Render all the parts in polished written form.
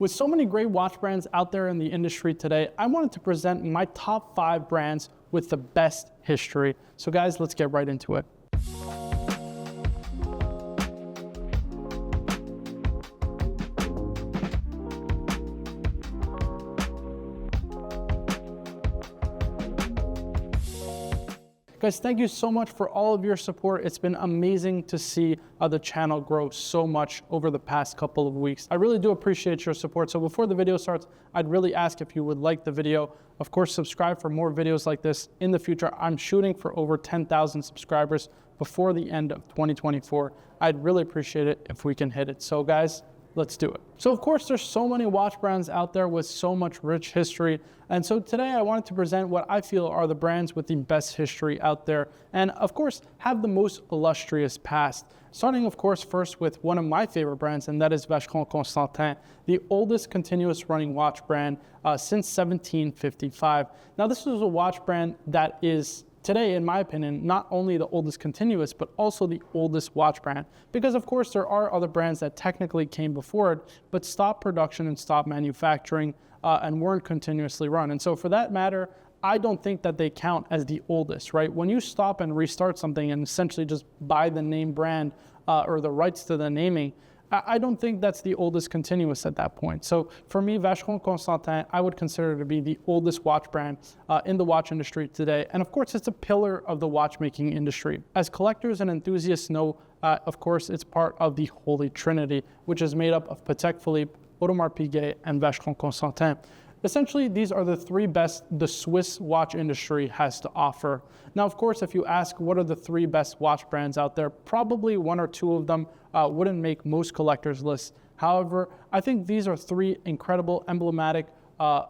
With so many great watch brands out there in the industry today, I wanted to present my top 5 brands with the best history. So guys, let's get right into it. Guys, thank you so much for all of your support. It's been amazing to see the channel grow so much over the past couple of weeks. I really do appreciate your support. So before the video starts, I'd really ask if you would like the video. Of course, subscribe for more videos like this in the future. I'm shooting for over 10,000 subscribers before the end of 2024. I'd really appreciate it if we can hit it. So guys, let's do it. So of course, there's so many watch brands out there with so much rich history. And so today I wanted to present what I feel are the brands with the best history out there. And of course, have the most illustrious past. Starting of course, first with one of my favorite brands, and that is Vacheron Constantin, the oldest continuous running watch brand since 1755. Now this is a watch brand that is today, in my opinion, not only the oldest continuous, but also the oldest watch brand. Because of course, there are other brands that technically came before it, but stopped production and stopped manufacturing and weren't continuously run. And so for that matter, I don't think that they count as the oldest, right? When you stop and restart something and essentially just buy the name brand or the rights to the naming, I don't think that's the oldest continuous at that point. So for me, Vacheron Constantin, I would consider to be the oldest watch brand in the watch industry today. And of course, it's a pillar of the watchmaking industry. As collectors and enthusiasts know, of course, it's part of the Holy Trinity, which is made up of Patek Philippe, Audemars Piguet, and Vacheron Constantin. Essentially, these are the 3 best the Swiss watch industry has to offer. Now, of course, if you ask what are the 3 best watch brands out there, probably 1 or 2 of them wouldn't make most collectors' lists. However, I think these are 3 incredible, emblematic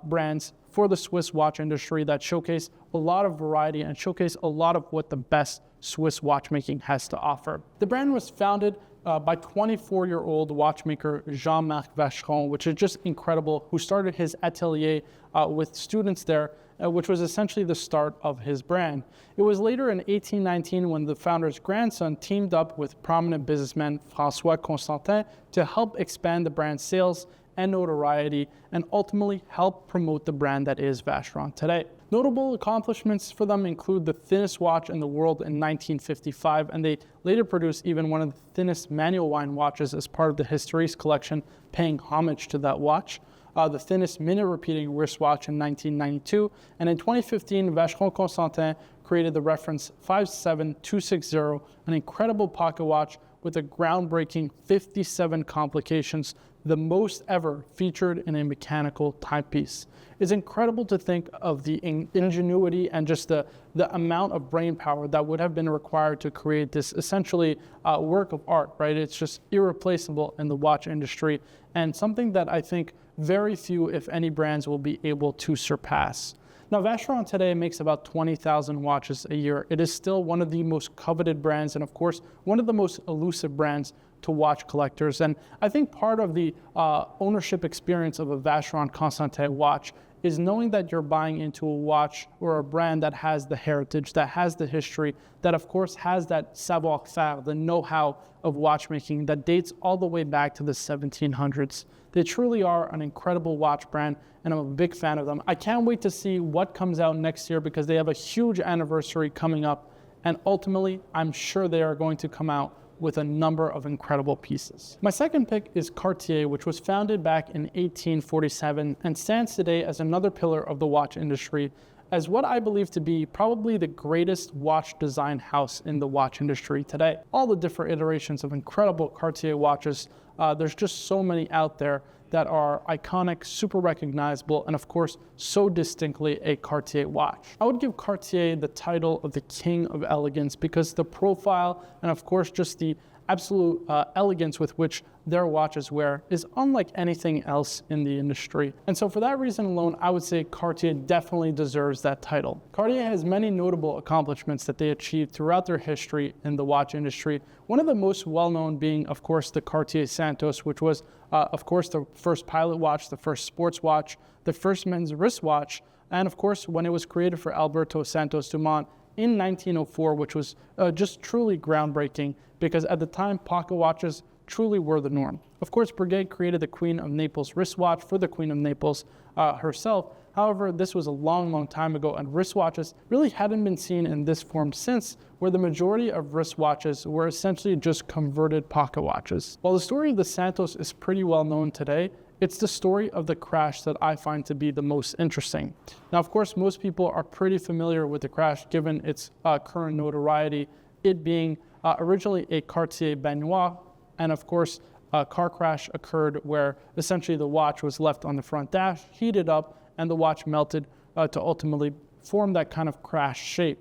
brands for the Swiss watch industry that showcase a lot of variety and showcase a lot of what the best Swiss watchmaking has to offer. The brand was founded by 24-year-old watchmaker Jean-Marc Vacheron, which is just incredible, who started his atelier with students there, which was essentially the start of his brand. It was later in 1819 when the founder's grandson teamed up with prominent businessman François Constantin to help expand the brand's sales and notoriety, and ultimately help promote the brand that is Vacheron today. Notable accomplishments for them include the thinnest watch in the world in 1955, and they later produced even one of the thinnest manual wind watches as part of the Histories collection, paying homage to that watch. The thinnest minute-repeating wristwatch in 1992, and in 2015, Vacheron Constantin created the reference 57260, an incredible pocket watch with a groundbreaking 57 complications, the most ever featured in a mechanical timepiece. It's incredible to think of the ingenuity and just the amount of brain power that would have been required to create this essentially work of art, right? It's just irreplaceable in the watch industry, and something that I think very few, if any, brands will be able to surpass. Now, Vacheron today makes about 20,000 watches a year. It is still one of the most coveted brands, and of course, one of the most elusive brands to watch collectors. And I think part of the ownership experience of a Vacheron Constantin watch is knowing that you're buying into a watch or a brand that has the heritage, that has the history, that of course has that savoir-faire, the know-how of watchmaking that dates all the way back to the 1700s. They truly are an incredible watch brand, and I'm a big fan of them. I can't wait to see what comes out next year because they have a huge anniversary coming up, and ultimately, I'm sure they are going to come out with a number of incredible pieces. My second pick is Cartier, which was founded back in 1847 and stands today as another pillar of the watch industry, as what I believe to be probably the greatest watch design house in the watch industry today. All the different iterations of incredible Cartier watches, there's just so many out there that are iconic, super recognizable, and of course, so distinctly a Cartier watch. I would give Cartier the title of the king of elegance because the profile and of course just the absolute elegance with which their watches wear is unlike anything else in the industry. And so for that reason alone, I would say Cartier definitely deserves that title. Cartier has many notable accomplishments that they achieved throughout their history in the watch industry. One of the most well-known being, of course, the Cartier Santos, which was, of course, the first pilot watch, the first sports watch, the first men's wristwatch, and of course, when it was created for Alberto Santos Dumont in 1904, which was just truly groundbreaking because at the time, pocket watches truly were the norm. Of course, Brigade created the Queen of Naples wristwatch for the Queen of Naples herself. However, this was a long, long time ago, and wristwatches really hadn't been seen in this form since, where the majority of wristwatches were essentially just converted pocket watches. While the story of the Santos is pretty well known today, it's the story of the crash that I find to be the most interesting. Now, of course, most people are pretty familiar with the crash given its current notoriety, it being originally a Cartier Baignoire, and of course, a car crash occurred where essentially the watch was left on the front dash, heated up, and the watch melted to ultimately form that kind of crash shape.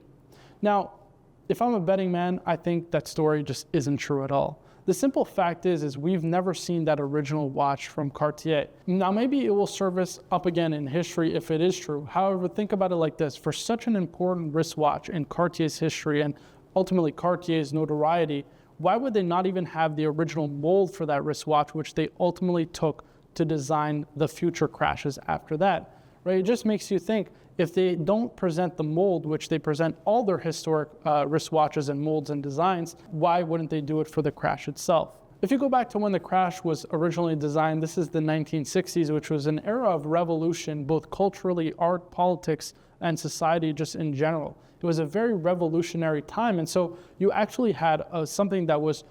Now, if I'm a betting man, I think that story just isn't true at all. The simple fact is we've never seen that original watch from Cartier. Now, maybe it will surface up again in history if it is true. However, think about it like this. For such an important wristwatch in Cartier's history and ultimately Cartier's notoriety, why would they not even have the original mold for that wristwatch, which they ultimately took to design the future crashes after that? Right? It just makes you think, if they don't present the mold, which they present all their historic wristwatches and molds and designs, why wouldn't they do it for the crash itself? If you go back to when the crash was originally designed, this is the 1960s, which was an era of revolution, both culturally, art, politics, and society just in general. It was a very revolutionary time, and so you actually had something that was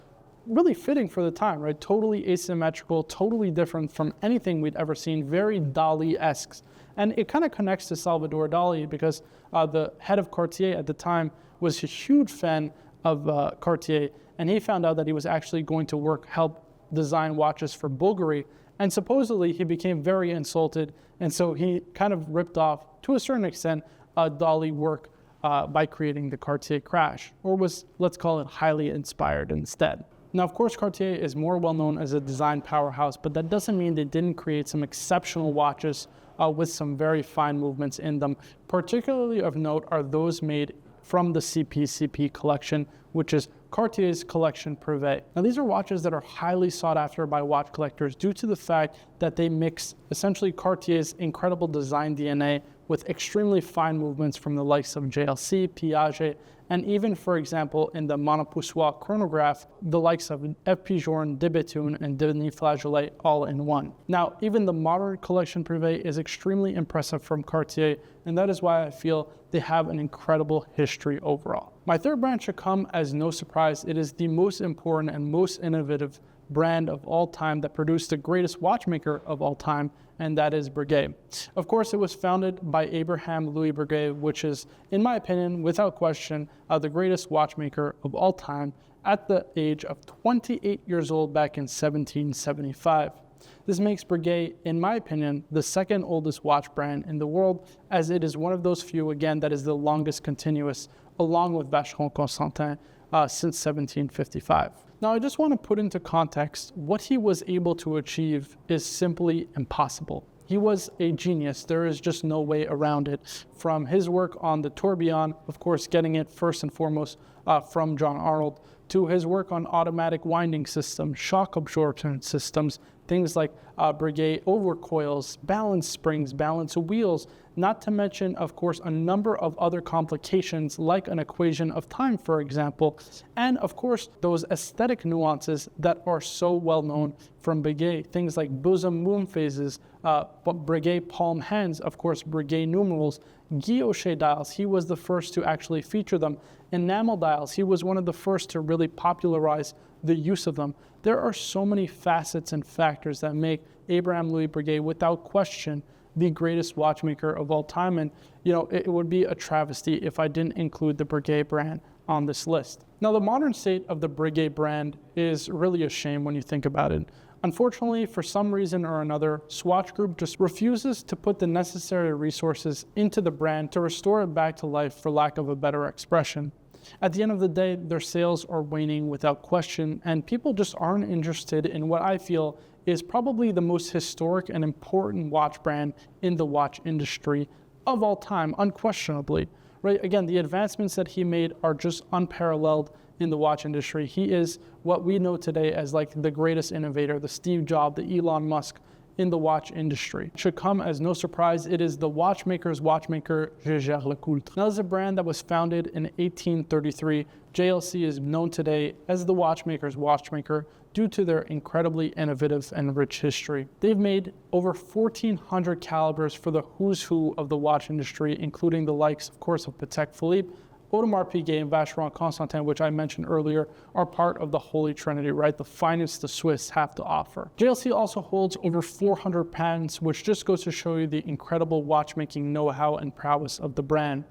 really fitting for the time, right? Totally asymmetrical, totally different from anything we'd ever seen, very Dali-esque. And it kind of connects to Salvador Dali because the head of Cartier at the time was a huge fan of Cartier, and he found out that he was actually going to help design watches for Bulgari, and supposedly he became very insulted, and so he kind of ripped off, to a certain extent, Dali work by creating the Cartier crash, or was, let's call it, highly inspired instead. Now, of course, Cartier is more well known as a design powerhouse, but that doesn't mean they didn't create some exceptional watches with some very fine movements in them. Particularly of note are those made from the CP collection, which is Cartier's collection Privé. Now, these are watches that are highly sought after by watch collectors due to the fact that they mix essentially Cartier's incredible design DNA with extremely fine movements from the likes of JLC, Piaget, and even, for example, in the Monopoussoir chronograph, the likes of F. Pigeon, de Bethune, and Denis Flageolet all in one. Now, even the modern collection Privé is extremely impressive from Cartier, and that is why I feel they have an incredible history overall. My third brand should come as no surprise. It is the most important and most innovative brand of all time that produced the greatest watchmaker of all time, and that is Brigade. Of course, it was founded by Abraham Louis Brigade, which is, in my opinion, without question, the greatest watchmaker of all time at the age of 28 years old back in 1775. This makes Brigade, in my opinion, the second oldest watch brand in the world, as it is one of those few, again, that is the longest continuous, along with Vacheron Constantin, since 1755. Now, I just want to put into context what he was able to achieve is simply impossible. He was a genius. There is just no way around it. From his work on the tourbillon, of course, getting it first and foremost from John Arnold, to his work on automatic winding systems, shock absorption systems, things like Brigade overcoils, balance springs, balance wheels, not to mention, of course, a number of other complications like an equation of time, for example, and of course, those aesthetic nuances that are so well known from Brigade, things like bosom moon phases, Brigade palm hands, of course, Brigade numerals, guilloche dials, he was the first to actually feature them, enamel dials, he was one of the first to really popularize the use of them. There are so many facets and factors that make Abraham Louis Brigade, without question, the greatest watchmaker of all time. And, it would be a travesty if I didn't include the Brigade brand on this list. Now, the modern state of the Brigade brand is really a shame when you think about it. Unfortunately, for some reason or another, Swatch Group just refuses to put the necessary resources into the brand to restore it back to life, for lack of a better expression. At the end of the day, their sales are waning without question, and people just aren't interested in what I feel is probably the most historic and important watch brand in the watch industry of all time, unquestionably. Right? Again, the advancements that he made are just unparalleled in the watch industry. He is what we know today as like the greatest innovator, the Steve Jobs, the Elon Musk in the watch industry. It should come as no surprise, it is the watchmaker's watchmaker, Jaeger-LeCoultre. Now, this is a brand that was founded in 1833. JLC is known today as the watchmaker's watchmaker due to their incredibly innovative and rich history. They've made over 1,400 calibers for the who's who of the watch industry, including the likes, of course, of Patek Philippe, Audemars Piguet, and Vacheron Constantin, which I mentioned earlier, are part of the Holy Trinity, right? The finest the Swiss have to offer. JLC also holds over 400 patents, which just goes to show you the incredible watchmaking know-how and prowess of the brand.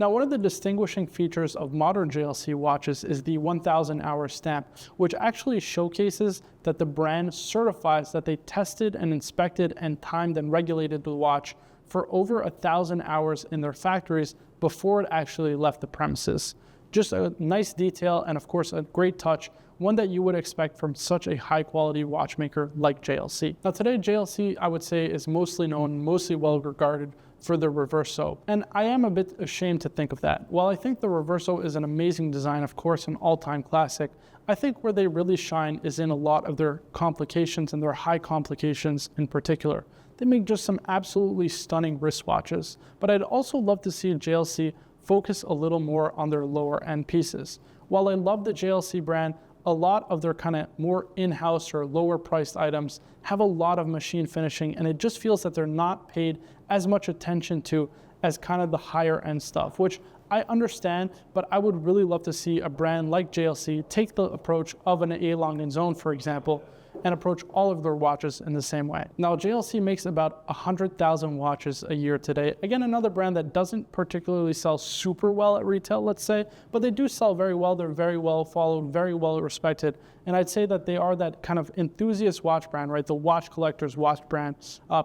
Now, one of the distinguishing features of modern JLC watches is the 1,000-hour stamp, which actually showcases that the brand certifies that they tested and inspected and timed and regulated the watch for over 1,000 hours in their factories before it actually left the premises. Just a nice detail and, of course, a great touch, one that you would expect from such a high-quality watchmaker like JLC. Now, today, JLC, I would say, is mostly known, mostly well-regarded for the Reverso. And I am a bit ashamed to think of that. While I think the Reverso is an amazing design, of course, an all-time classic, I think where they really shine is in a lot of their complications and their high complications in particular. They make just some absolutely stunning wristwatches, but I'd also love to see JLC focus a little more on their lower end pieces. While I love the JLC brand, a lot of their kind of more in-house or lower priced items have a lot of machine finishing, and it just feels that they're not paid as much attention to as kind of the higher end stuff, which I understand, but I would really love to see a brand like JLC take the approach of an A. Lange & Söhne, for example, and approach all of their watches in the same way. Now, JLC makes about 100,000 watches a year today. Again, another brand that doesn't particularly sell super well at retail, let's say, but they do sell very well. They're very well followed, very well respected. And I'd say that they are that kind of enthusiast watch brand, right? The watch collector's watch brand.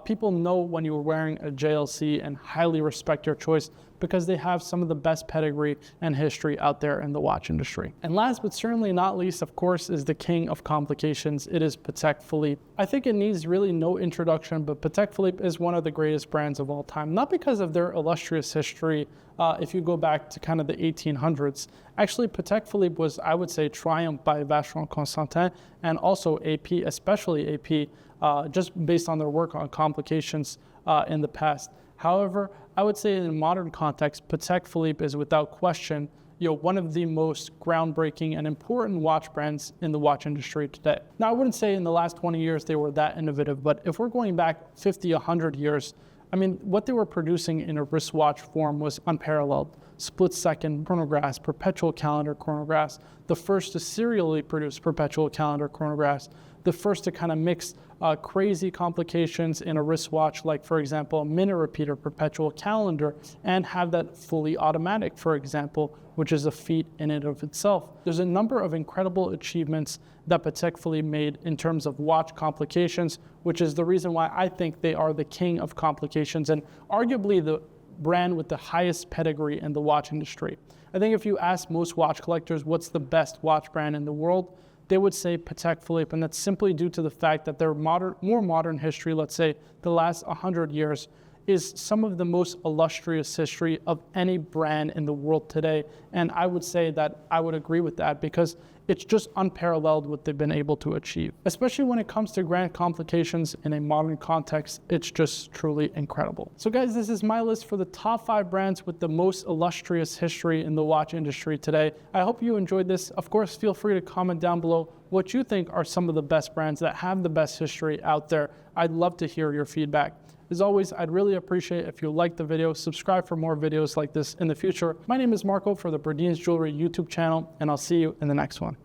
People know when you're wearing a JLC and highly respect your choice because they have some of the best pedigree and history out there in the watch industry. And last but certainly not least, of course, is the king of complications. It is Patek Philippe. I think it needs really no introduction, but Patek Philippe is one of the greatest brands of all time, not because of their illustrious history. If you go back to kind of the 1800s, actually Patek Philippe was, I would say, triumphed by Vacheron Constantin and also AP, especially AP, just based on their work on complications in the past. However, I would say in a modern context, Patek Philippe is without question, one of the most groundbreaking and important watch brands in the watch industry today. Now, I wouldn't say in the last 20 years they were that innovative, but if we're going back 50, 100 years, I mean, what they were producing in a wristwatch form was unparalleled. Split-second chronographs, perpetual calendar chronographs, the first to serially produce perpetual calendar chronographs, the first to kind of mix crazy complications in a wristwatch, like, for example, a minute repeater, perpetual calendar, and have that fully automatic, for example, which is a feat in and of itself. There's a number of incredible achievements that Patek Philippe made in terms of watch complications, which is the reason why I think they are the king of complications and arguably the brand with the highest pedigree in the watch industry. I think if you ask most watch collectors what's the best watch brand in the world, they would say Patek Philippe, and that's simply due to the fact that their more modern history, let's say the last 100 years, is some of the most illustrious history of any brand in the world today. And I would say that I would agree with that because it's just unparalleled what they've been able to achieve. Especially when it comes to grand complications in a modern context, it's just truly incredible. So guys, this is my list for the top 5 brands with the most illustrious history in the watch industry today. I hope you enjoyed this. Of course, feel free to comment down below what you think are some of the best brands that have the best history out there. I'd love to hear your feedback. As always, I'd really appreciate if you like the video, subscribe for more videos like this in the future. My name is Marco for the Brigade Jewelry YouTube channel, and I'll see you in the next one.